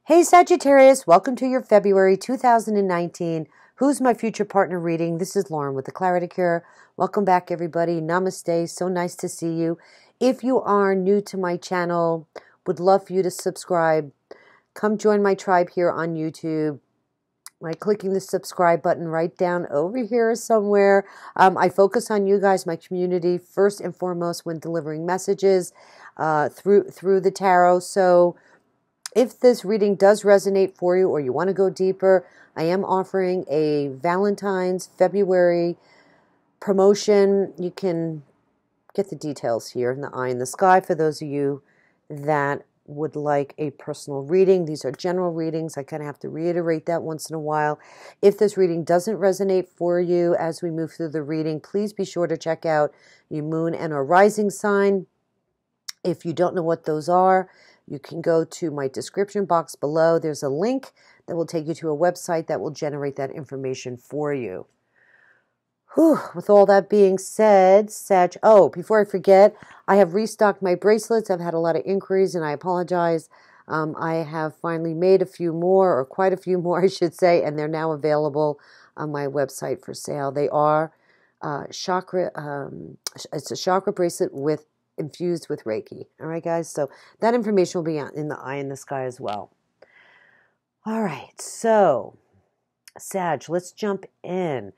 Hey Sagittarius, welcome to your February 2019 Who's My Future Partner reading. This is Lauren with the Clarity Cure. Welcome back everybody. Namaste. So nice to see you. If you are new to my channel, would love for you to subscribe. Come join my tribe here on YouTube by clicking the subscribe button right down over here somewhere. I focus on you guys, my community, first and foremost when delivering messages through the tarot. So if this reading does resonate for you or you want to go deeper, I am offering a Valentine's February promotion. You can get the details here in the eye in the sky for those of you that would like a personal reading. These are general readings. I kind of have to reiterate that once in a while. If this reading doesn't resonate for you as we move through the reading, please be sure to check out your moon and or rising sign. If you don't know what those are, you can go to my description box below. There's a link that will take you to a website that will generate that information for you. Whew. With all that being said, before I forget, I have restocked my bracelets. I've had a lot of inquiries and I apologize. I have finally made a few more, or quite a few more, I should say, and they're now available on my website for sale. They are chakra, it's a chakra bracelet infused with Reiki. All right, guys. So that information will be in the eye in the sky as well. All right. So, Sag, let's jump in.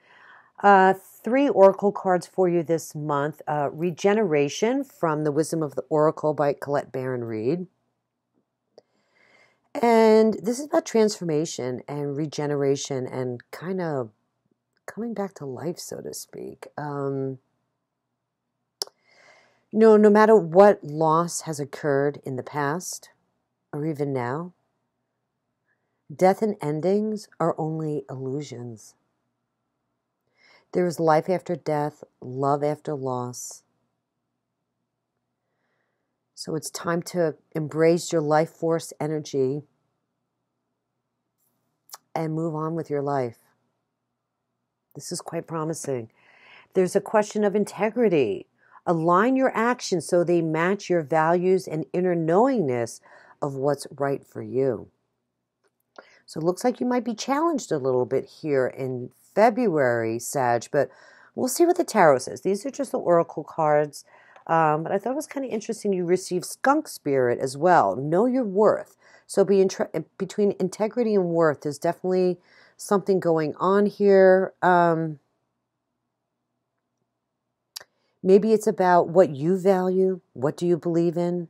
3 oracle cards for you this month. Regeneration from the Wisdom of the Oracle by Colette Baron Reed. And this is about transformation and regeneration and kind of coming back to life, so to speak. No matter what loss has occurred in the past or even now, death and endings are only illusions. There is life after death, love after loss. So it's time to embrace your life force energy and move on with your life. This is quite promising. There's a question of integrity. Align your actions so they match your values and inner knowingness of what's right for you. So it looks like you might be challenged a little bit here in February, Sag, but we'll see what the tarot says. These are just the oracle cards, but I thought it was kind of interesting you received skunk spirit as well. Know your worth. So between integrity and worth, there's definitely something going on here. Maybe it's about what you value. What do you believe in?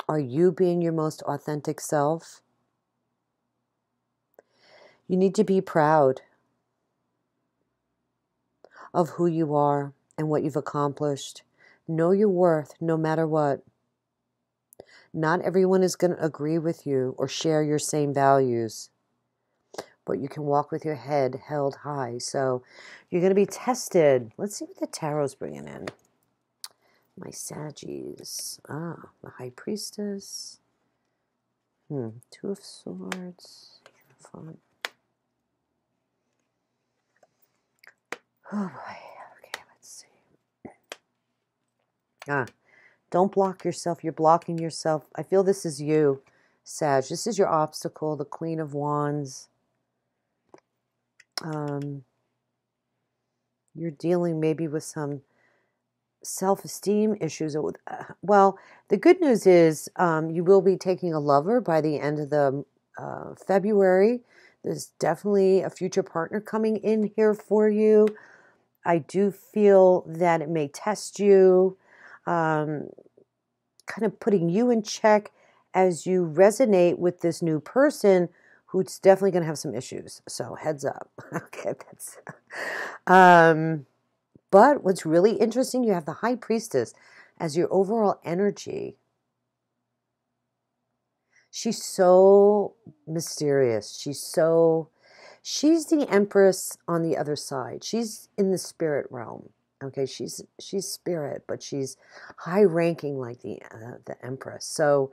Are you being your most authentic self? You need to be proud of who you are and what you've accomplished. Know your worth no matter what. Not everyone is going to agree with you or share your same values, but you can walk with your head held high. So you're going to be tested. Let's see what the tarot's bringing in. My Saggies. The High Priestess. 2 of Swords. Fun. Oh boy. Okay, let's see. Don't block yourself. You're blocking yourself. I feel this is you, Sag. This is your obstacle, the Queen of Wands. You're dealing maybe with some self-esteem issues. Well, the good news is you will be taking a lover by the end of the February. There's definitely a future partner coming in here for you. I do feel that it may test you, kind of putting you in check as you resonate with this new person who's definitely going to have some issues. So heads up. Okay, that's... but what's really interesting, you have the High Priestess as your overall energy. She's so mysterious. She's the Empress on the other side. She's in the spirit realm. Okay, she's spirit, but she's high ranking like the Empress. So,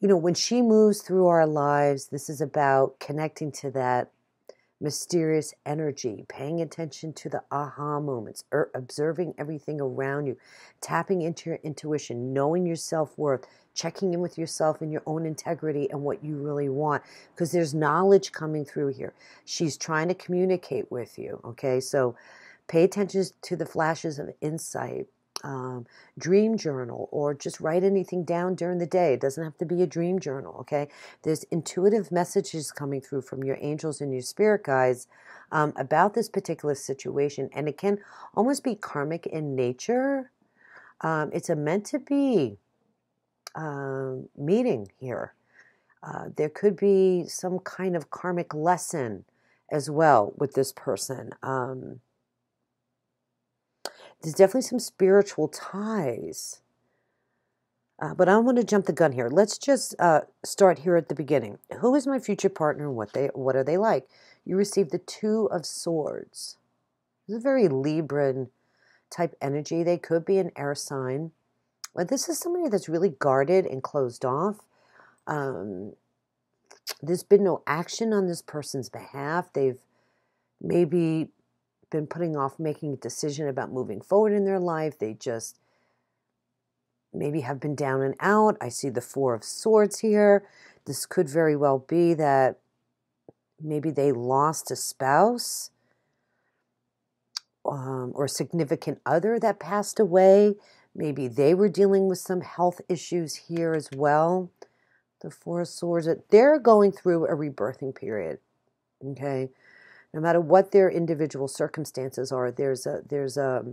when she moves through our lives, this is about connecting to that mysterious energy, paying attention to the aha moments, observing everything around you, tapping into your intuition, knowing your self-worth, checking in with yourself and your own integrity and what you really want, because there's knowledge coming through here. She's trying to communicate with you, okay? So pay attention to the flashes of insight. Dream journal, or just write anything down during the day. It doesn't have to be a dream journal, okay? There's intuitive messages coming through from your angels and your spirit guides about this particular situation, and it can almost be karmic in nature. It's a meant to be meeting here. There could be some kind of karmic lesson as well with this person. There's definitely some spiritual ties. But I don't want to jump the gun here. Let's just start here at the beginning. Who is my future partner and what are they like? You received the Two of Swords. This is a very Libran type energy. They could be an air sign. But this is somebody that's really guarded and closed off. There's been no action on this person's behalf. They've maybe been putting off making a decision about moving forward in their life. They just maybe have been down and out. I see the Four of Swords here. This could very well be that maybe they lost a spouse or a significant other that passed away. Maybe they were dealing with some health issues here as well. The Four of Swords, they're going through a rebirthing period, okay? No matter what their individual circumstances are, there's a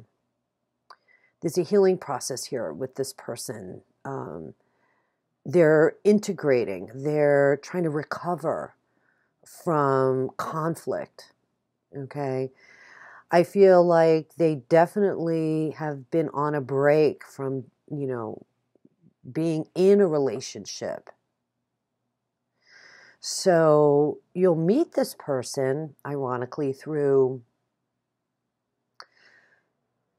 healing process here with this person. They're integrating. They're trying to recover from conflict, okay? I feel like they definitely have been on a break from, being in a relationship. So you'll meet this person, ironically, through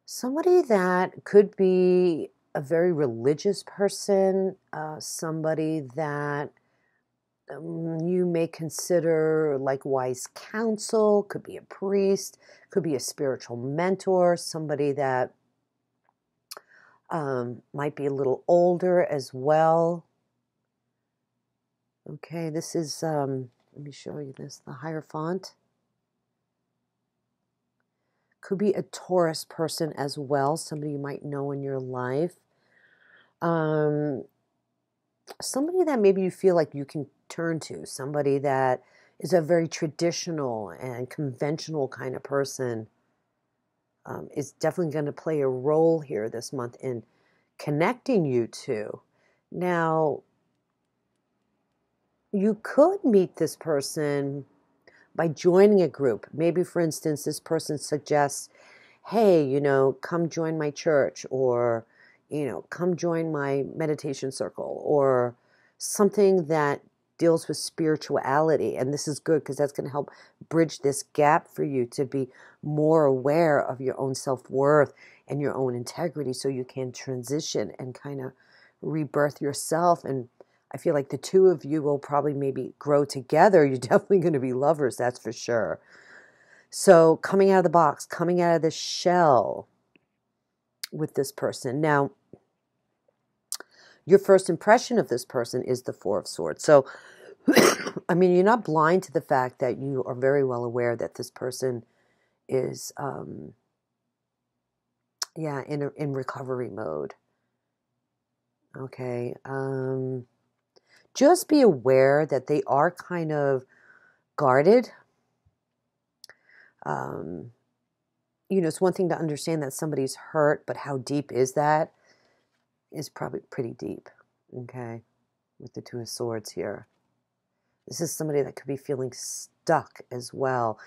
somebody that could be a very religious person, somebody that you may consider like wise counsel, could be a priest, could be a spiritual mentor, somebody that might be a little older as well. Okay, this is, let me show you this, the Hierophant. Could be a Taurus person as well, somebody you might know in your life. Somebody that maybe you feel like you can turn to, somebody that is a very traditional and conventional kind of person, is definitely going to play a role here this month in connecting you to. Now, you could meet this person by joining a group. Maybe, for instance, this person suggests, hey, come join my church, or, come join my meditation circle, or something that deals with spirituality. And this is good because that's going to help bridge this gap for you to be more aware of your own self-worth and your own integrity, so you can transition and kind of rebirth yourself. And I feel like the two of you will probably maybe grow together. You're definitely going to be lovers, that's for sure. So coming out of the box, coming out of the shell with this person. Now, your first impression of this person is the Four of Swords. So, I mean, you're not blind to the fact that you are very well aware that this person is, in recovery mode. Okay. Just be aware that they are kind of guarded. It's one thing to understand that somebody's hurt, but how deep is that? Is probably pretty deep, okay, with the Two of Swords here. This is somebody that could be feeling stuck as well,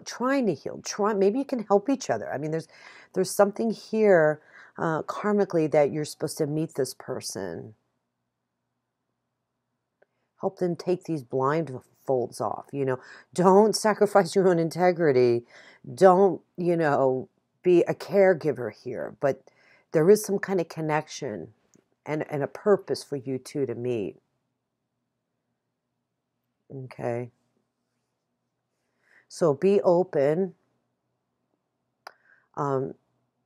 trying to heal. Maybe you can help each other. I mean, there's something here karmically that you're supposed to meet this person. Help them take these blindfolds off, Don't sacrifice your own integrity. Don't, be a caregiver here. But there is some kind of connection and a purpose for you two to meet. Okay. So be open.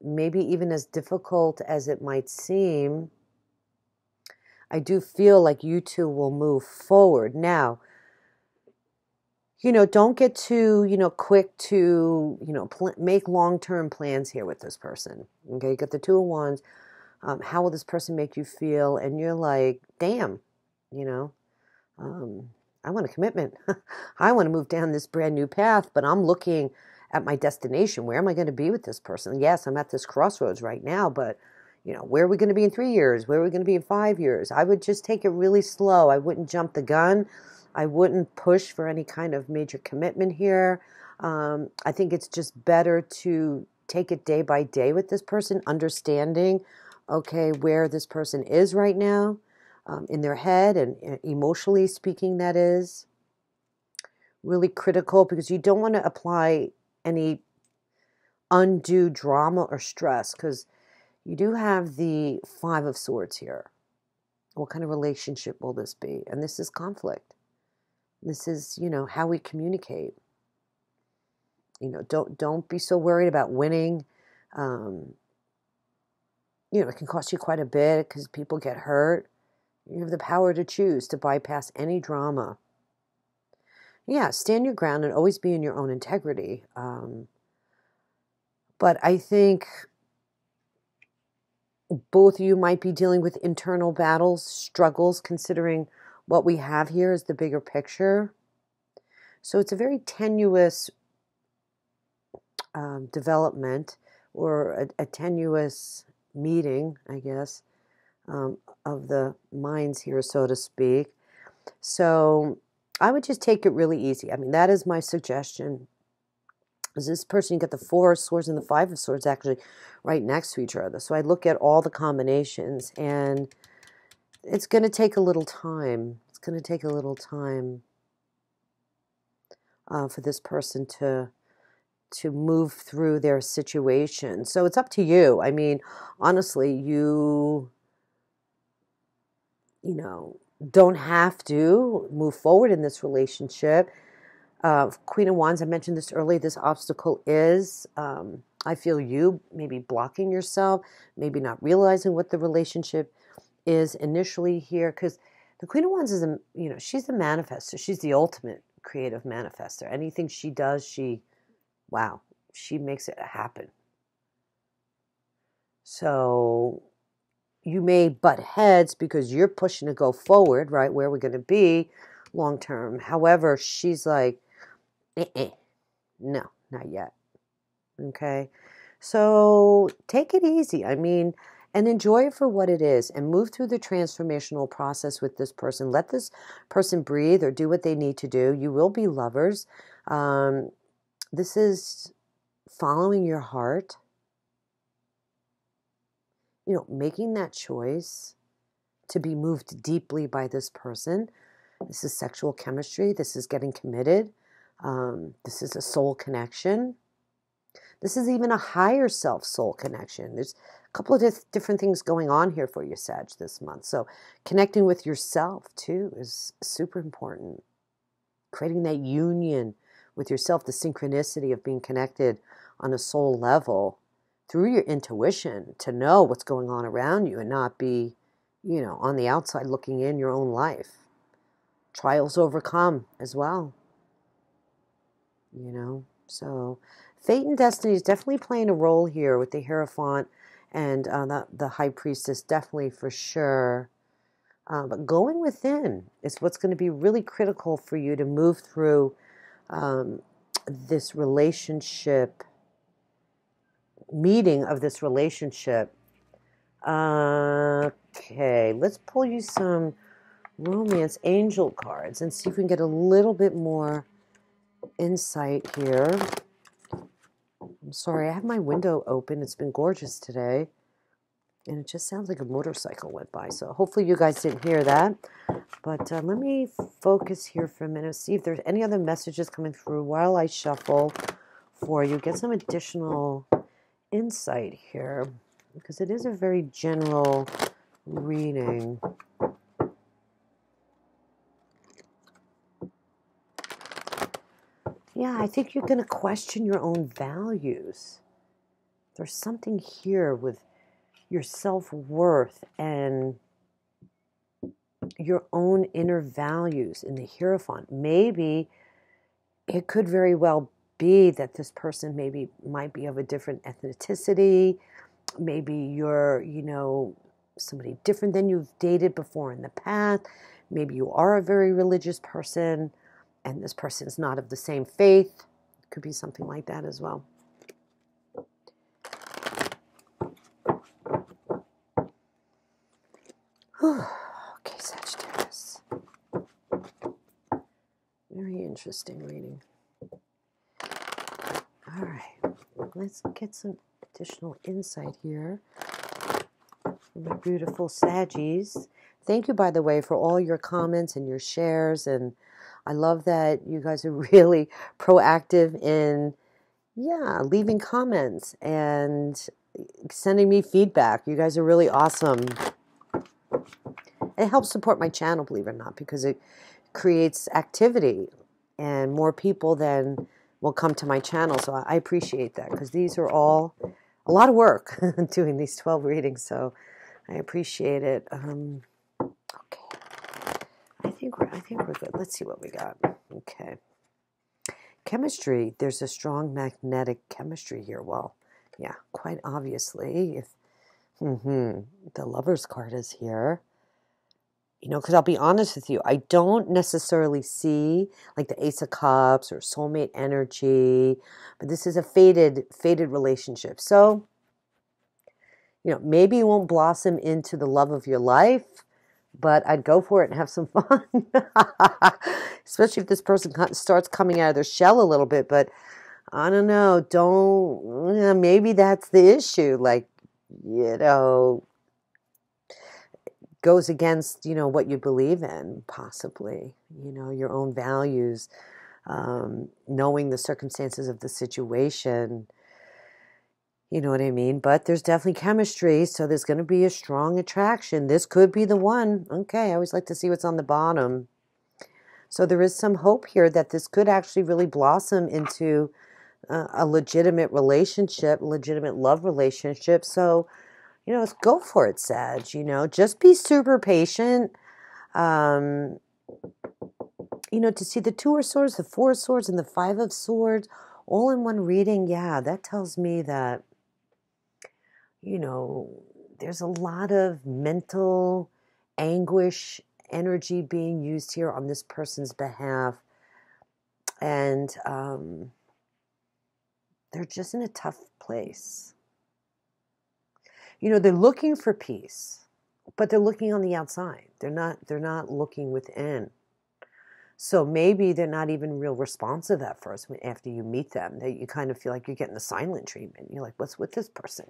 Maybe even as difficult as it might seem, I do feel like you two will move forward. Now, don't get too, quick to, make long-term plans here with this person. Okay, you got the Two of Wands. How will this person make you feel? And you're like, damn, I want a commitment. I want to move down this brand new path, but I'm looking at my destination. Where am I going to be with this person? Yes, I'm at this crossroads right now, but where are we going to be in 3 years? Where are we going to be in 5 years? I would just take it really slow. I wouldn't jump the gun. I wouldn't push for any kind of major commitment here. I think it's just better to take it day by day with this person, understanding, okay, where this person is right now, in their head and emotionally speaking, that is really critical, because you don't want to apply any undue drama or stress, because you do have the Five of Swords here. What kind of relationship will this be? And this is conflict. This is, how we communicate. Don't be so worried about winning. It can cost you quite a bit because people get hurt. You have the power to choose to bypass any drama. Yeah, stand your ground and always be in your own integrity. But I think both of you might be dealing with internal battles, struggles, considering what we have here is the bigger picture. So it's a very tenuous development, or a tenuous meeting, I guess, of the minds here, so to speak. So I would just take it really easy. I mean, that is my suggestion. Is this person, you get the Four of Swords and the Five of Swords actually right next to each other. So I look at all the combinations, and it's going to take a little time. It's going to take a little time for this person to move through their situation. So it's up to you. I mean, honestly, you don't have to move forward in this relationship. Queen of Wands, I mentioned this earlier, this obstacle is, I feel you maybe blocking yourself, maybe not realizing what the relationship is initially here, because the Queen of Wands is, she's the manifester. She's the ultimate creative manifester. Anything she does, she makes it happen. So you may butt heads because you're pushing to go forward, right? Where we're going to be long term. However, she's like, no, not yet. Okay. So take it easy. I mean, and enjoy it for what it is, and move through the transformational process with this person. Let this person breathe or do what they need to do. You will be lovers. This is following your heart. Making that choice to be moved deeply by this person. This is sexual chemistry. This is getting committed. This is a soul connection. This is even a higher self soul connection. There's a couple of different things going on here for you, Sag, this month. So connecting with yourself, too, is super important. Creating that union with yourself, the synchronicity of being connected on a soul level through your intuition to know what's going on around you and not be, on the outside looking in your own life. Trials overcome as well. So fate and destiny is definitely playing a role here with the Hierophant and the High Priestess, definitely for sure. But going within is what's going to be really critical for you to move through this relationship, meeting of this relationship. Okay, let's pull you some romance angel cards and see if we can get a little bit more insight here. I'm sorry, I have my window open. It's been gorgeous today, and it just sounds like a motorcycle went by, so hopefully you guys didn't hear that. But let me focus here for a minute, see if there's any other messages coming through while I shuffle for you. Get some additional insight here, because it is a very general reading. Yeah, I think you're going to question your own values. There's something here with your self-worth and your own inner values in the Hierophant. Maybe it could very well be that this person might be of a different ethnicity. Maybe you're, somebody different than you've dated before in the past. Maybe you are a very religious person and this person is not of the same faith. It could be something like that as well. Okay, Sagittarius. Very interesting reading. All right, let's get some additional insight here from the beautiful Saggies. Thank you, by the way, for all your comments and your shares. And I love that you guys are really proactive in, leaving comments and sending me feedback. You guys are really awesome. It helps support my channel, believe it or not, because it creates activity and more people then will come to my channel. So I appreciate that, because these are all a lot of work doing these 12 readings. So I appreciate it. Okay. I think we're good. Let's see what we got. Okay. Chemistry. There's a strong magnetic chemistry here. Well, yeah, quite obviously. If the Lover's card is here. Because I'll be honest with you, I don't necessarily see like the Ace of Cups or soulmate energy, but this is a faded relationship. So, maybe it won't blossom into the love of your life, but I'd go for it and have some fun. Especially if this person starts coming out of their shell a little bit, but I don't know, maybe that's the issue. Like, goes against, what you believe in, possibly, your own values, knowing the circumstances of the situation, you know what I mean? But there's definitely chemistry, so there's going to be a strong attraction. This could be the one. Okay, I always like to see what's on the bottom. So there is some hope here that this could actually really blossom into a legitimate relationship, legitimate love relationship. So, let's go for it, Sag. Just be super patient. To see the Two of Swords, the Four of Swords, and the Five of Swords all in one reading, yeah, that tells me that, there's a lot of mental anguish energy being used here on this person's behalf. And they're just in a tough place. They're looking for peace, but they're looking on the outside. They're not looking within. So maybe they're not even real responsive at first after you meet them. You kind of feel like you're getting the silent treatment. You're like, what's with this person,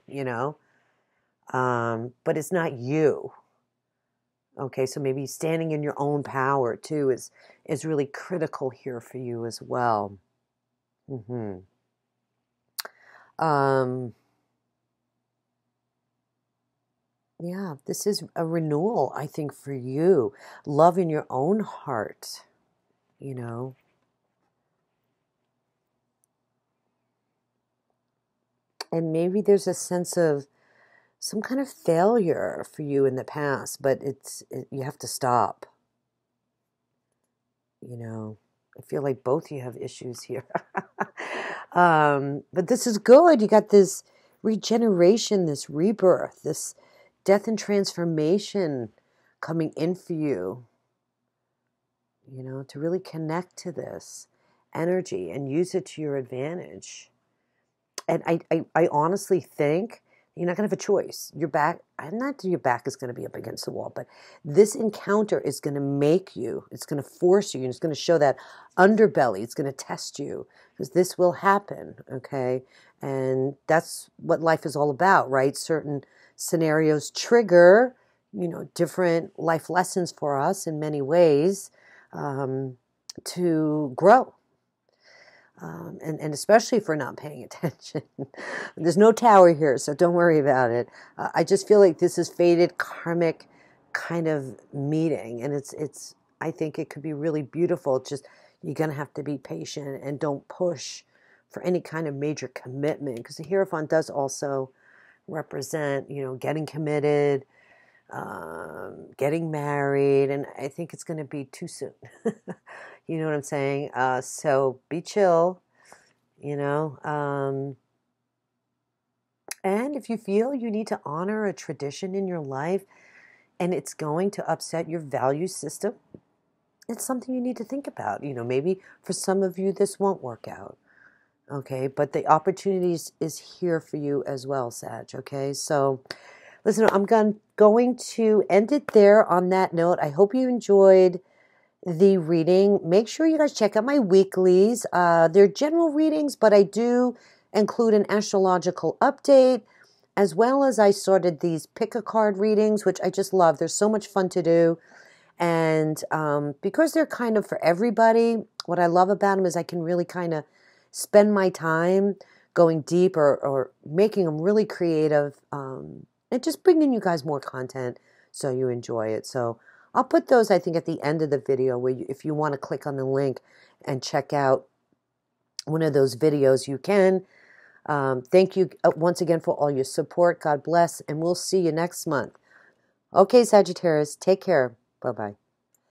But it's not you. Okay, so maybe standing in your own power, too, is really critical here for you as well. Yeah, this is a renewal, I think, for you. Love in your own heart, And maybe there's a sense of some kind of failure for you in the past, but you have to stop. I feel like both of you have issues here. But this is good. You got this regeneration, this rebirth, this death and transformation coming in for you, to really connect to this energy and use it to your advantage. And I honestly think you're not going to have a choice. Your back is going to be up against the wall, but this encounter is going to make you, it's going to force you, and it's going to show that underbelly. It's going to test you, because this will happen, okay? And that's what life is all about, right? Certain scenarios trigger, different life lessons for us in many ways to grow. And especially if we're not paying attention. There's no tower here, so don't worry about it. I just feel like this is fated karmic kind of meeting, and I think it could be really beautiful. Just, you're going to have to be patient and don't push for any kind of major commitment, because the Hierophant does also represent, you know, getting committed, getting married, and I think it's going to be too soon. You know what I'm saying? So be chill, you know. And if you feel you need to honor a tradition in your life and it's going to upset your value system, it's something you need to think about. You know, maybe for some of you this won't work out. Okay, but the opportunities is here for you as well, Sag. Okay, so listen, I'm going to end it there on that note. I hope you enjoyed the reading. Make sure you guys check out my weeklies. They're general readings, but I do include an astrological update, as well as I started these pick a card readings, which I just love. They're so much fun to do. And because they're kind of for everybody, what I love about them is I can really kind of spend my time going deep or making them really creative, and just bringing you guys more content so you enjoy it. So I'll put those, I think, at the end of the video, where if you want to click on the link and check out one of those videos, you can. Thank you once again for all your support. God bless, and we'll see you next month. Okay, Sagittarius, take care. Bye-bye.